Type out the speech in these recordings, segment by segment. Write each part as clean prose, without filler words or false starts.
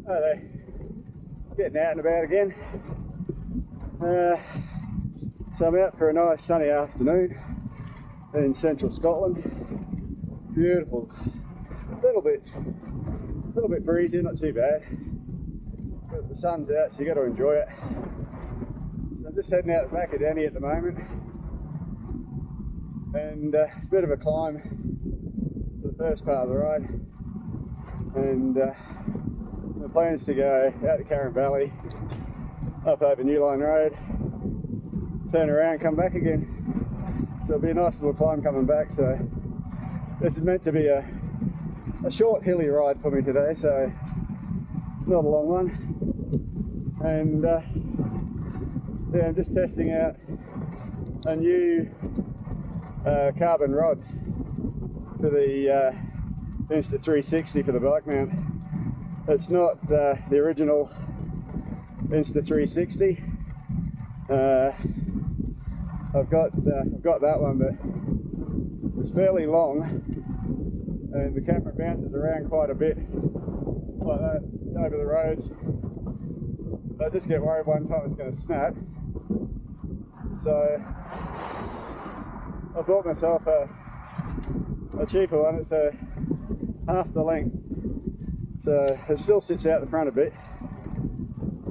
Hi there, getting out and about again. So I'm out for a nice sunny afternoon in central Scotland. Beautiful, little bit breezy, not too bad. But the sun's out, so you got to enjoy it. So I'm just heading out the back of Danny at the moment, and it's a bit of a climb for the first part of the ride. And the plan is to go out to Carron Valley, up over New Line Road, turn around, come back again. So it'll be a nice little climb coming back. So this is meant to be a short hilly ride for me today, so not a long one. And yeah, I'm just testing out a new carbon rod for the Insta 360 for the bike mount. It's not the original Insta 360. I've got that one, but it's fairly long, and the camera bounces around quite a bit like that over the roads. I just get worried one time it's going to snap. So I bought myself a cheaper one. It's half the length, so it still sits out the front a bit,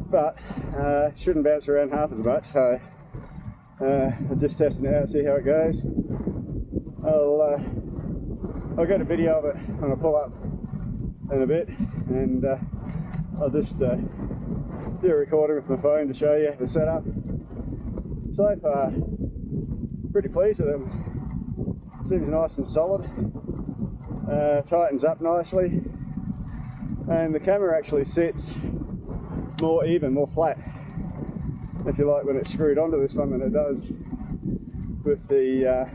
but shouldn't bounce around half as much. So I'm just testing it out, see how it goes. I'll get a video of it when I pull up in a bit, and I'll just do a recording with my phone to show you the setup. So far, pretty pleased with it. Seems nice and solid. Tightens up nicely, and the camera actually sits more even, more flat, if you like, when it's screwed onto this one than it does with the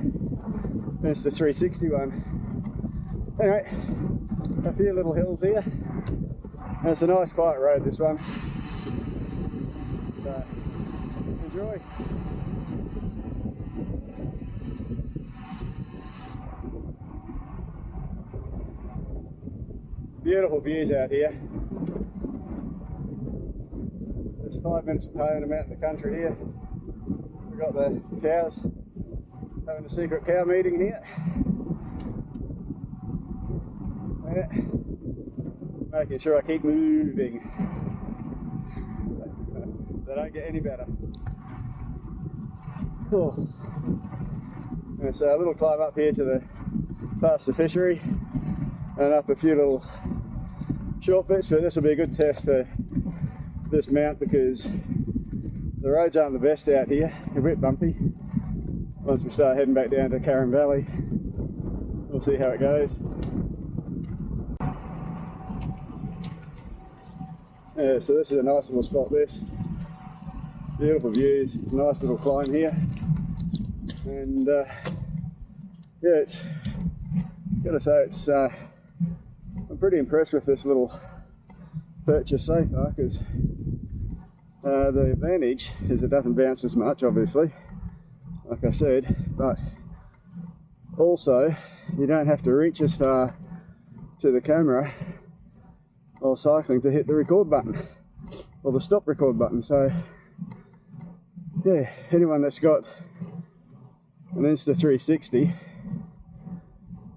Insta 360 one. Anyway, a few little hills here, and it's a nice quiet road, this one, so enjoy. Beautiful views out here. Just 5 minutes from home, I'm out in the country here. We've got the cows having a secret cow meeting here. Yeah. Making sure I keep moving. They don't get any better. Cool. And so a little climb up here to the past the fishery, and up a few little short bits, but this will be a good test for this mount because the roads aren't the best out here. A bit bumpy. Once we start heading back down to Carron Valley, we'll see how it goes. Yeah, so this is a nice little spot, this. Beautiful views, nice little climb here. And yeah, it's, gotta say, it's I'm pretty impressed with this little purchase so far, because the advantage is it doesn't bounce as much, obviously, like I said, but also you don't have to reach as far to the camera while cycling to hit the record button or the stop record button. So yeah, anyone that's got an Insta 360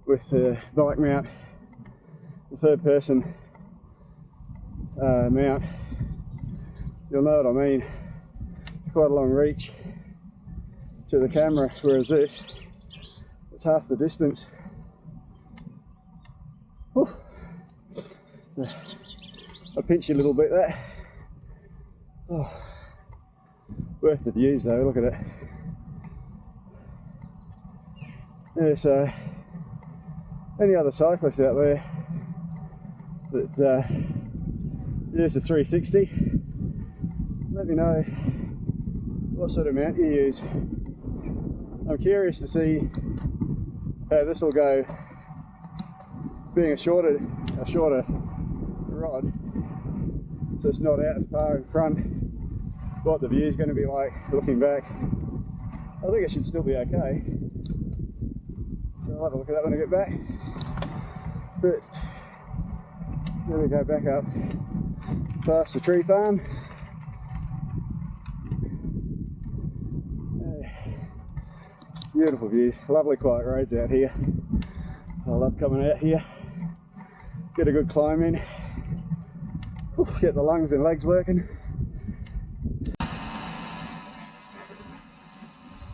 with the bike mount, the third person mount, you'll know what I mean. It's quite a long reach to the camera, whereas this, it's half the distance. Whew. I pinch you a little bit there. Oh, worth the views though, look at it. Yeah, so any other cyclists out there that use the 360, let me know what sort of mount you use. I'm curious to see how this will go, being a shorter rod, so it's not out as far in front, what the view is going to be like looking back. I think it should still be okay, so I'll have a look at that when I get back. But then we go back up past the tree farm. Beautiful views, lovely quiet roads out here. I love coming out here. Get a good climb in. Get the lungs and legs working.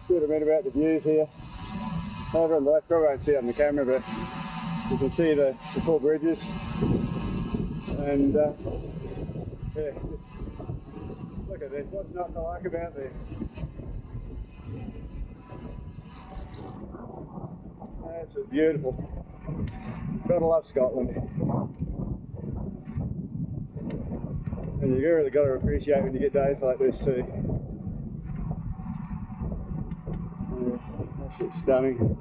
See what I mean about the views here. Over on the left, probably won't see it on the camera, but you can see the 4 bridges. And yeah, look at this, what's not to like about this? Absolutely beautiful. Gotta love Scotland. And you really got to appreciate when you get days like this too. Yeah, absolutely stunning.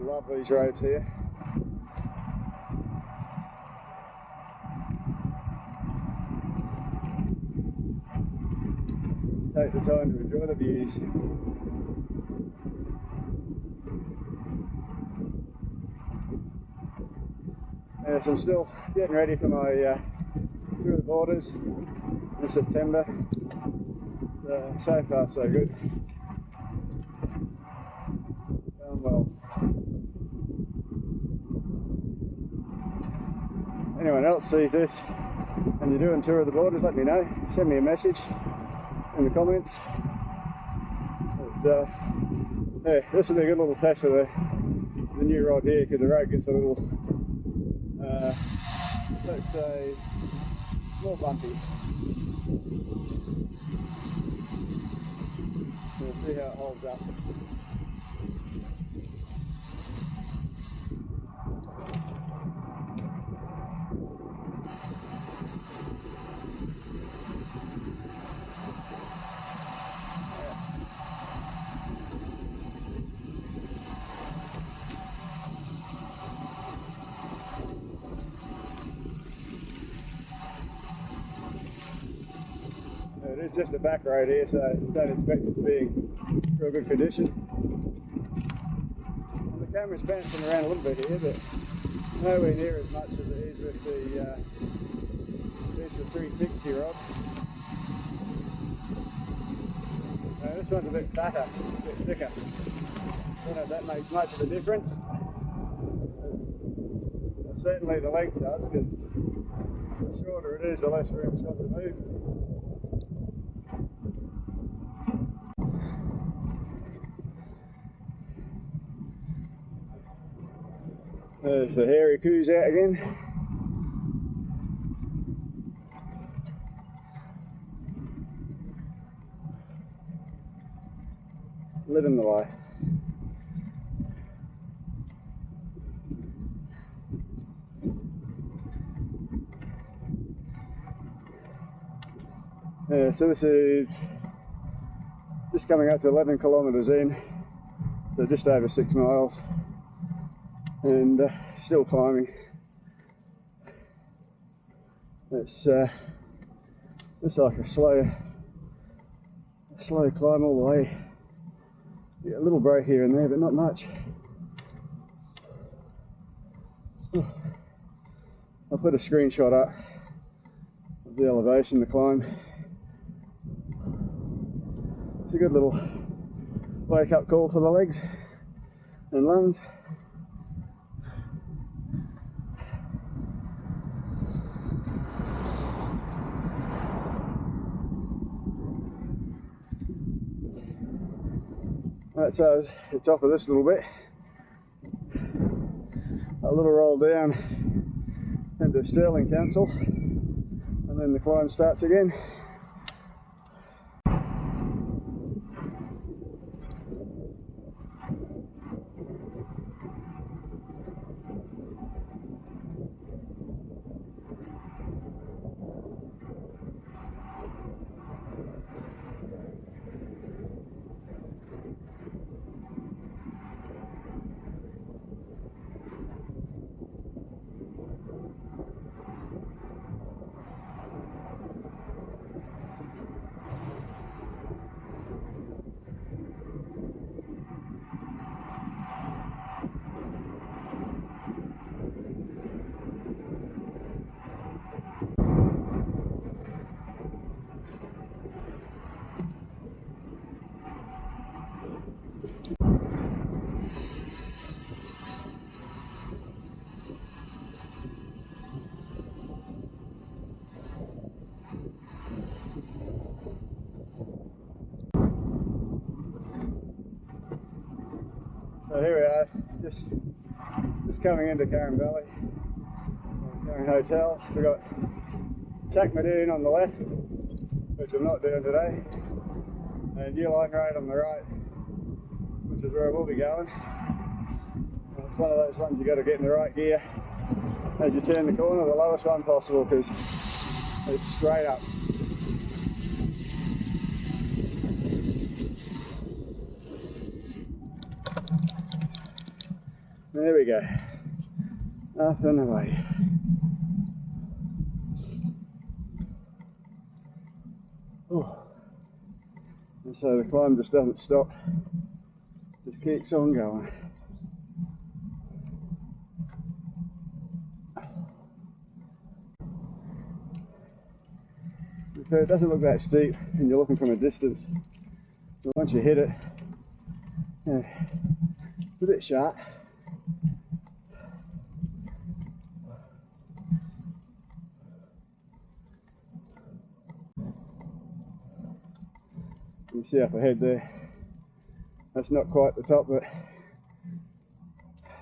Love these roads here. Take the time to enjoy the views. So I'm still getting ready for my Through the Borders in September. So far so good. Going well. Anyone else sees this and you're doing Tour of the Borders, let me know. Send me a message in the comments. But, yeah, this will be a good little test for the new rod here, because the road gets a little, let's say, more bumpy. We'll see how it holds up. It is just a back road here, so don't expect it to be in real good condition. And the camera's bouncing around a little bit here, but nowhere near as much as it is with the Insta 360 rod. This one's a bit fatter, a bit thicker. I don't know if that makes much of a difference. Certainly the length does, because the shorter it is, the less room it's got to move. There's the hairy coos out again. Living the life. So this is just coming up to 11 kilometres in, so just over 6 miles. And still climbing. It's like a slow climb all the way. You get a little break here and there, but not much. I'll put a screenshot up of the elevation, the climb. It's a good little wake-up call for the legs and lungs. Right, so the top of this little bit, a little roll down into Stirling Council, and then the climb starts again. So here we are, just coming into Carron Valley, Carron Hotel. We've got Takmadoon on the left, which I'm not doing today, and Uline Road on the right, which is where we'll be going. And it's one of those ones you got to get in the right gear as you turn the corner, the lowest one possible, because it's straight up. There we go, up and away. Oh. And so the climb just doesn't stop, just keeps on going. It doesn't look that steep and you're looking from a distance, but once you hit it, yeah, it's a bit sharp. You see up ahead there, that's not quite the top, but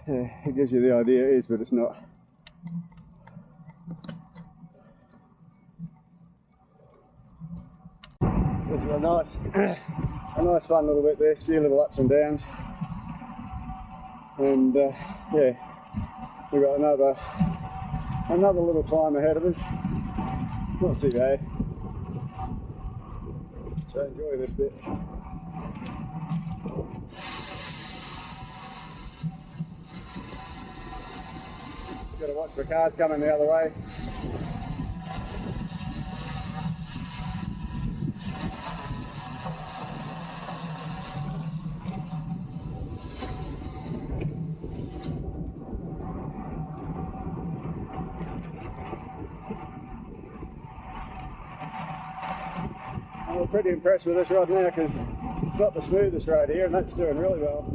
yeah, it gives you the idea it is, but it's not. It's a nice fun little bit there, a few little ups and downs, and yeah, we've got another little climb ahead of us. Not too bad. So enjoy this bit. Got to watch the cars coming the other way. I'm pretty impressed with this rod now because it's not the smoothest right here, and that's doing really well.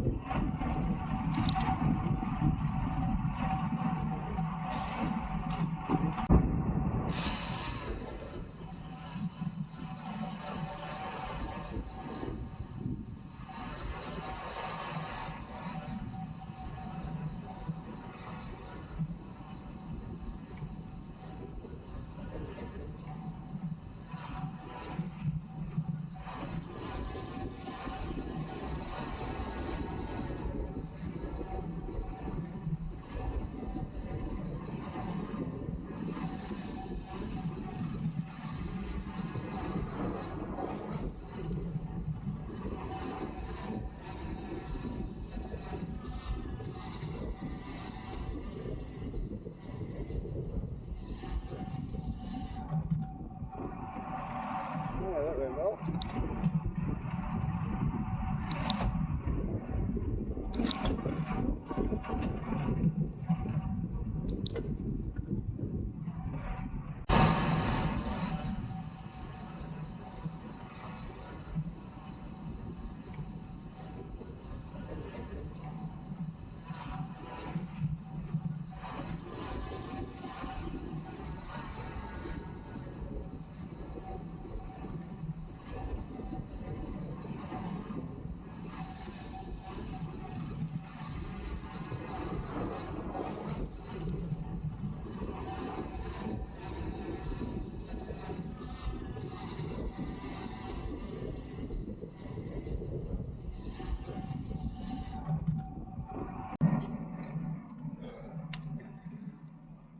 Yeah, that went well.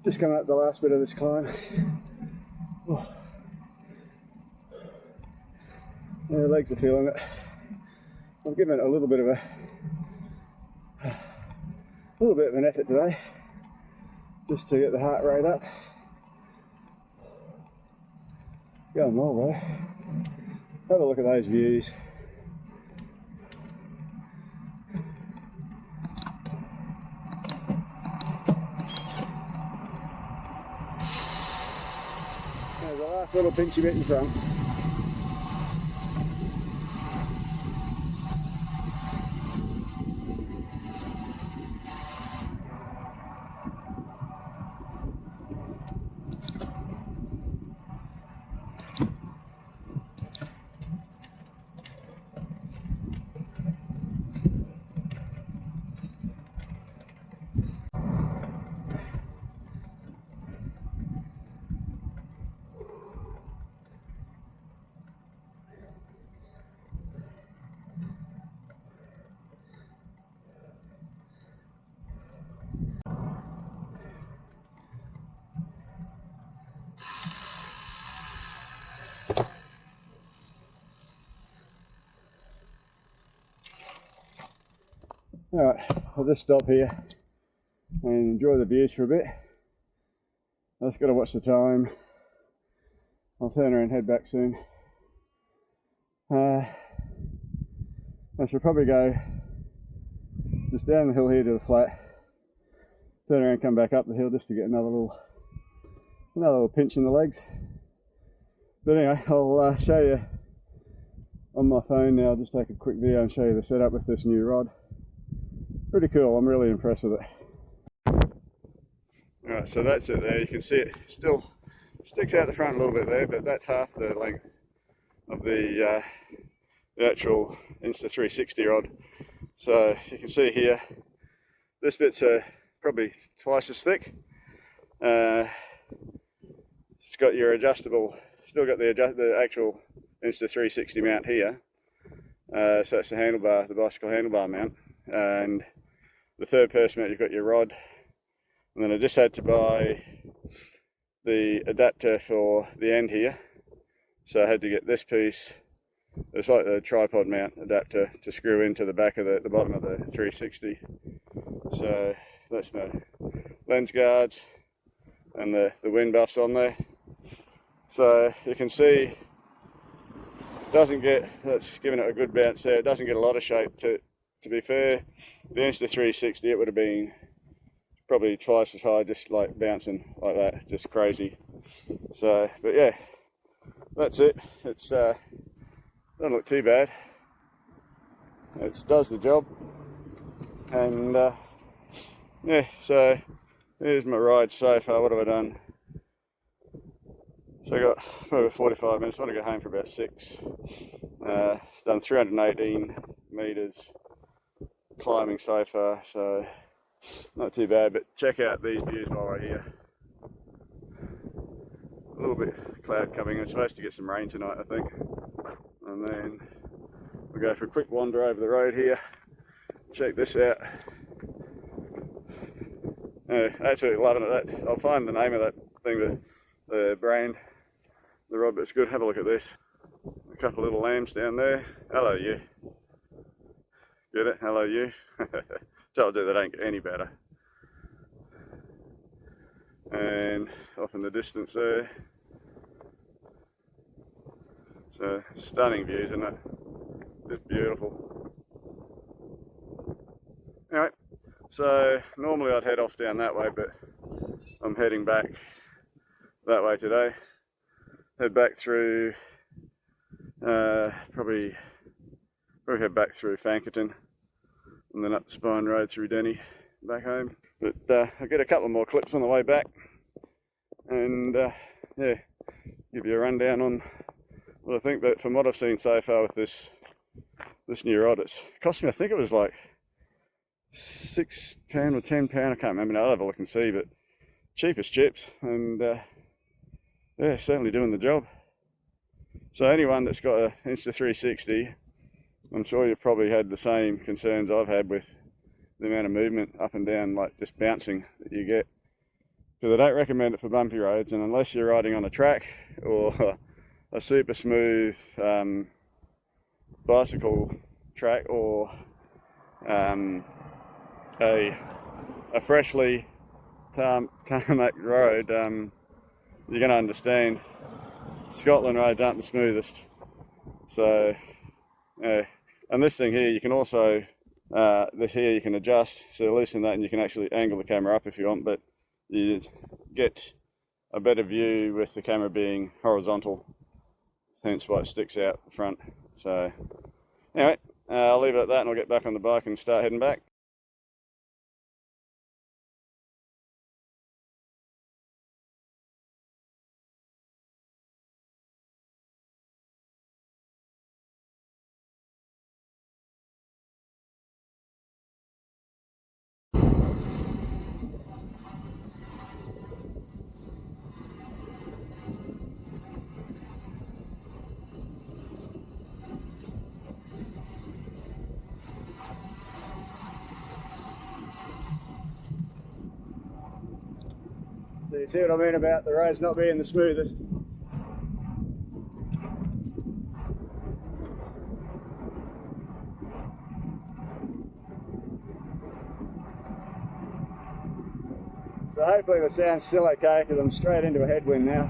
Just coming up the last bit of this climb. Oh. Yeah, the legs are feeling it. I've given it a little bit of an effort today, just to get the heart rate up. Going well though. Have a look at those views. There's the last little pinchy bit in front. Alright, I'll just stop here and enjoy the views for a bit. I've just got to watch the time. I'll turn around and head back soon. I should probably go just down the hill here to the flat, turn around and come back up the hill just to get another little pinch in the legs. But anyway, I'll show you on my phone now. I'll just take a quick video and show you the setup with this new rod. Pretty cool, I'm really impressed with it. Alright, so that's it there. You can see it still sticks out the front a little bit there, but that's half the length of the actual Insta 360 rod. So you can see here, this bit's probably twice as thick. It's got your adjustable, still got the actual Insta 360 mount here. So that's the handlebar, the bicycle handlebar mount. And the third person mount, you've got your rod. And then I just had to buy the adapter for the end here. So I had to get this piece. It's like the tripod mount adapter to screw into the back of the bottom of the 360. So that's my lens guards and the wind buffs on there. So you can see, that's giving it a good bounce there. It doesn't get a lot of shape. To be fair, the Insta 360, it would have been probably twice as high, just like bouncing like that, just crazy. So, but yeah, that's it. It's doesn't look too bad. It does the job. And yeah, so here's my ride so far. What have I done? So I got probably 45 minutes. I want to go home for about 6. Done 318 meters climbing so far, so not too bad. But check out these views while we're here. A little bit of cloud coming. It's supposed to get some rain tonight, I think. And then we'll go for a quick wander over the road here. Check this out. Absolutely loving it. I'll find the name of that thing, the brand, the rod, but it's good. Have a look at this. A couple of little lambs down there. Hello, you. Get it? Hello, you. Told you that ain't any better. And off in the distance there. So stunning views, isn't it? Just beautiful. Alright, so normally I'd head off down that way, but I'm heading back that way today. Head back through, probably head back through Fankerton, and then up the Spine Road through Denny, back home. But I'll get a couple more clips on the way back, and yeah, give you a rundown on what I think. But from what I've seen so far with this new rod, it's cost me, I think it was like £6 or £10, I can't remember. I'll have a look and see, but cheap as chips, and yeah, certainly doing the job. So anyone that's got an Insta 360, I'm sure you've probably had the same concerns I've had with the amount of movement up and down, like just bouncing that you get. because I don't recommend it for bumpy roads, and unless you're riding on a track or a super smooth bicycle track, or a freshly tarmac road, you're going to understand Scotland roads aren't the smoothest. So yeah. And this thing here, you can also this here you can adjust, so loosen that and you can actually angle the camera up if you want, but you get a better view with the camera being horizontal, hence why it sticks out the front. So anyway, I'll leave it at that and I'll get back on the bike and start heading back. So you see what I mean about the roads not being the smoothest? So hopefully the sound's still okay, because I'm straight into a headwind now.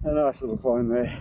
A nice little climb there.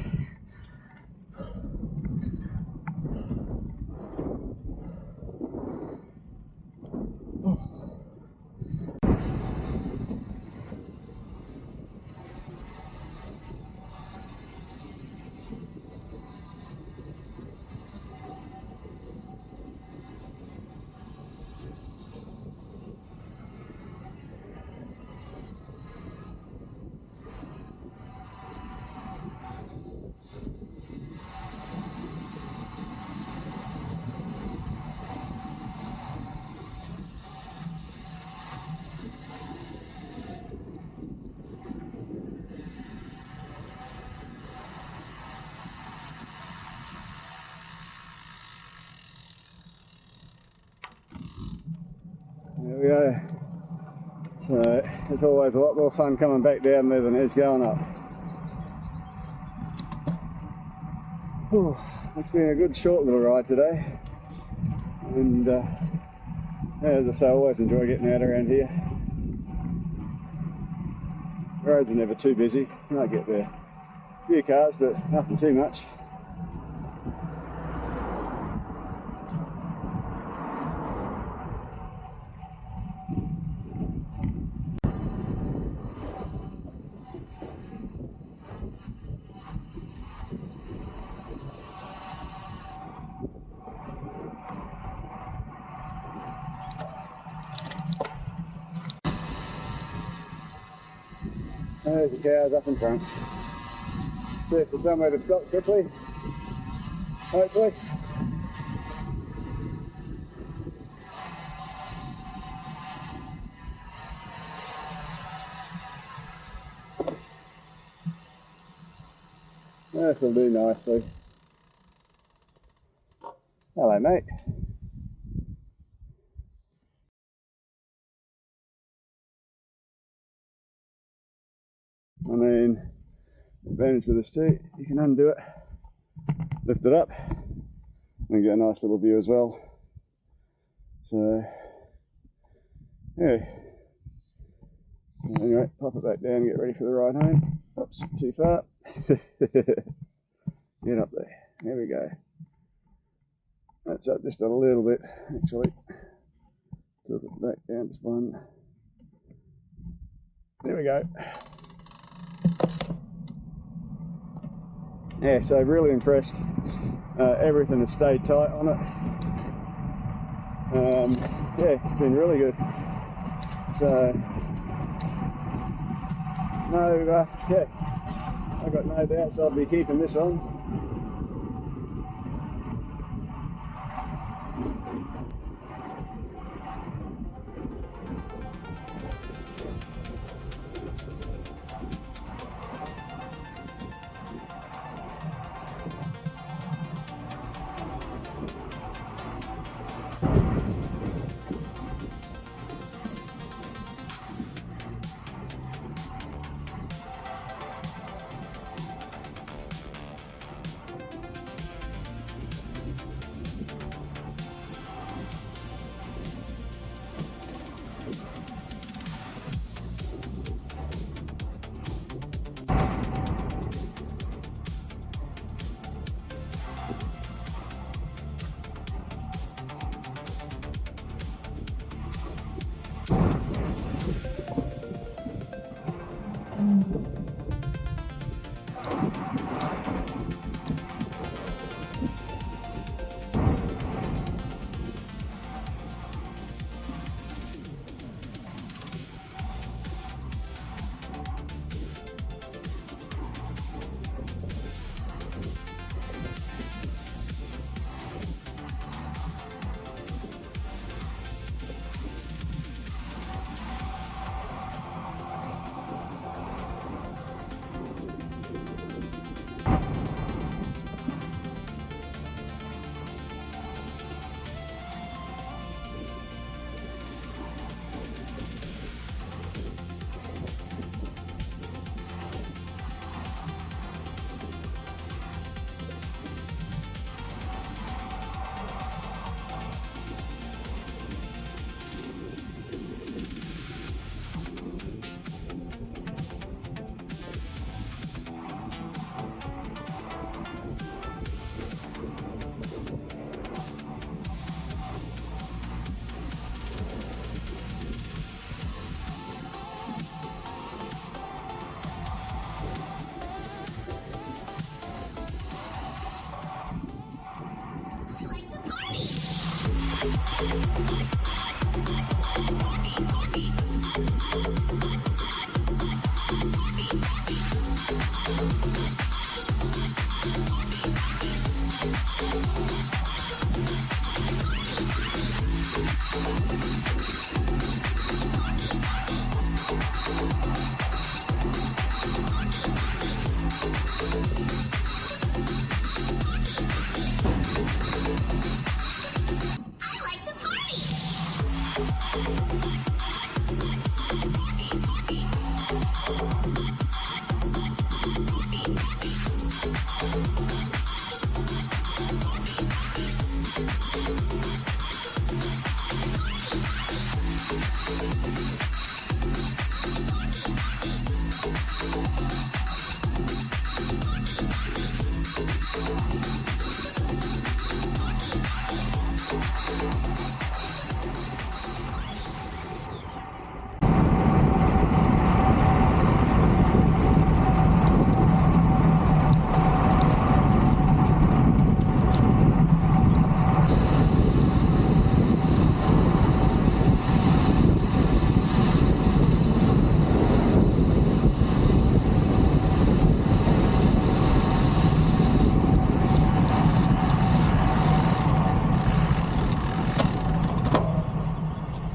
There we go. So it's always a lot more fun coming back down there than it is going up. Whew, it's been a good short little ride today, and as I say, I always enjoy getting out around here. The roads are never too busy. You might get there a few cars, but nothing too much. There's the cows up in front. See if there's somewhere to stop quickly. Hopefully. This'll do nicely. Hello, mate. I mean, the advantage with this too, you can undo it, lift it up, and get a nice little view as well. So, yeah. Anyway, pop it back down and get ready for the ride home. Oops, too far. Get up there. There we go. That's up just a little bit, actually. Tilt it back down just one. There we go. Yeah, so really impressed. Everything has stayed tight on it. Yeah, it's been really good. So, no, yeah, I've got no doubts I'll be keeping this on.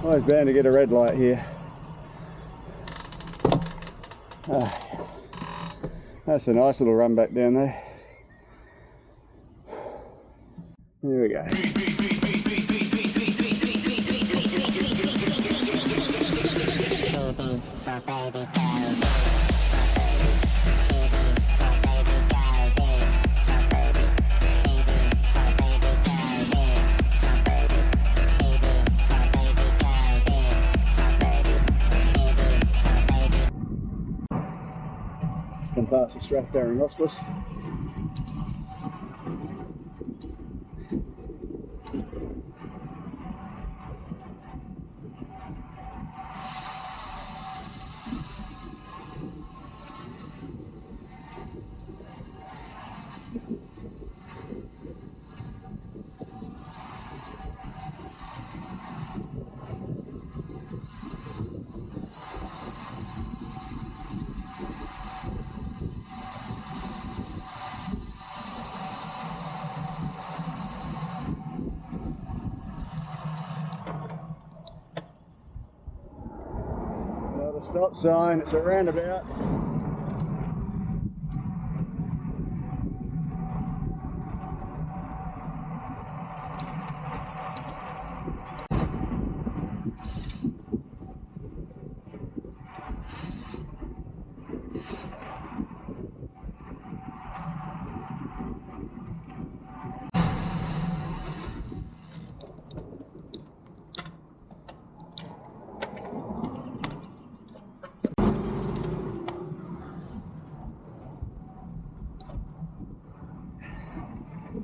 Always bound to get a red light here. That's a nice little run back down there. Here we go. Just come past the Strathbarron Hospice. Another stop sign, it's a roundabout.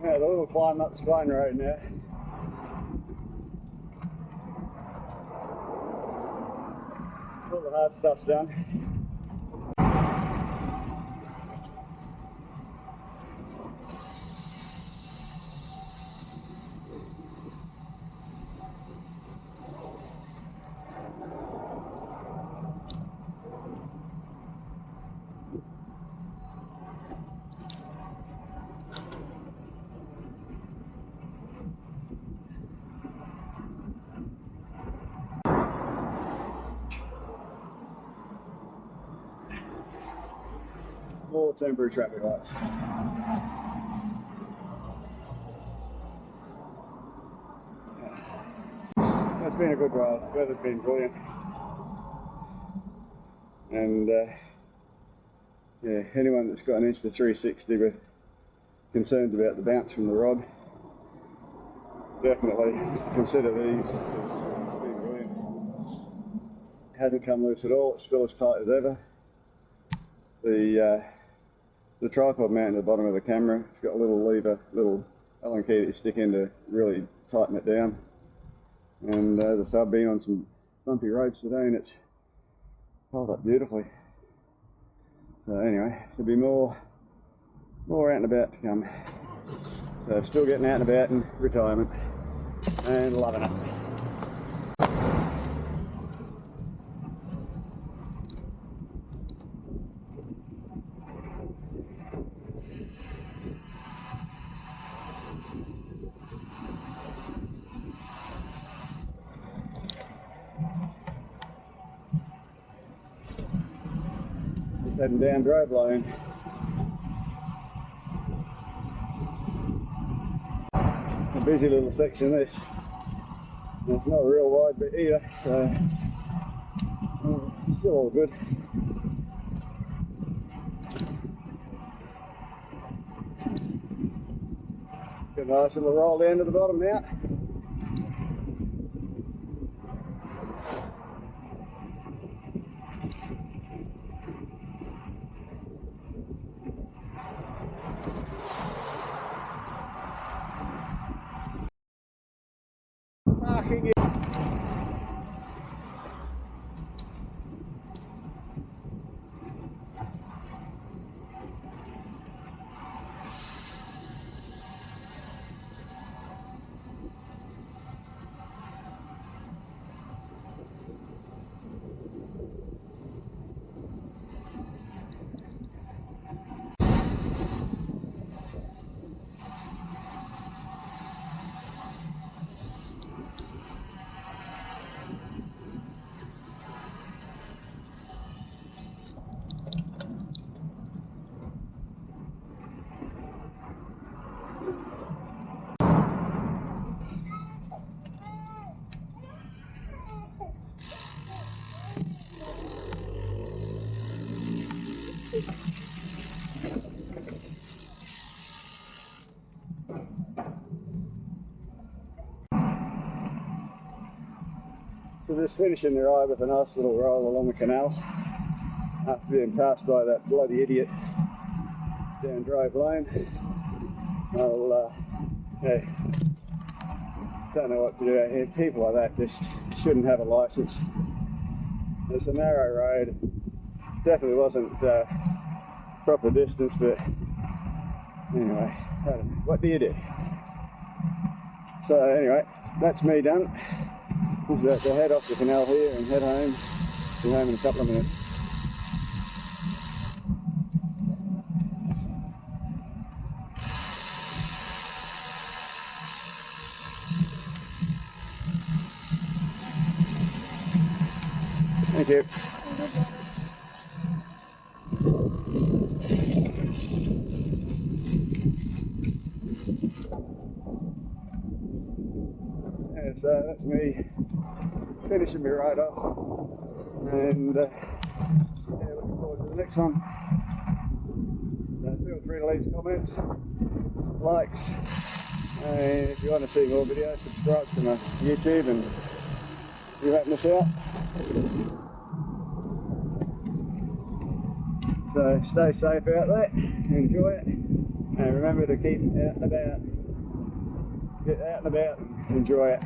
Yeah, the little climb up Spine Road now. All the hard stuff's done. More temporary traffic lights. It's been a good ride. The weather's been brilliant. And yeah, anyone that's got an Insta 360 with concerns about the bounce from the rod, definitely consider these. It's been brilliant. It hasn't come loose at all. It's still as tight as ever. The tripod mount at the bottom of the camera, it's got a little lever, little Allen key that you stick in to really tighten it down. And as I said, I've been on some bumpy roads today and it's held up beautifully. So anyway, there'll be more out and about to come. So still getting out and about in retirement and loving it. Heading down Drove Lane. A busy little section this. And it's not a real wide bit either, so still all good. Got a nice little roll down to the bottom now. Parking it. So just finishing the ride with a nice little roll along the canal after being passed by that bloody idiot down Drove Lane. I'll, yeah, don't know what to do out here. People like that just shouldn't have a licence. It's a narrow road. Definitely wasn't proper distance, but anyway, I don't know. What do you do? So anyway, that's me done. I'm about to head off the canal here and head home. Be home in a couple of minutes. Thank you. Yeah, so that's me finishing my ride off, and yeah, looking forward to the next one. So feel free to leave comments, likes, and if you want to see more videos, subscribe to my YouTube and you won't miss out. So stay safe out there, enjoy it, and remember to keep out and about, get out and about and enjoy it.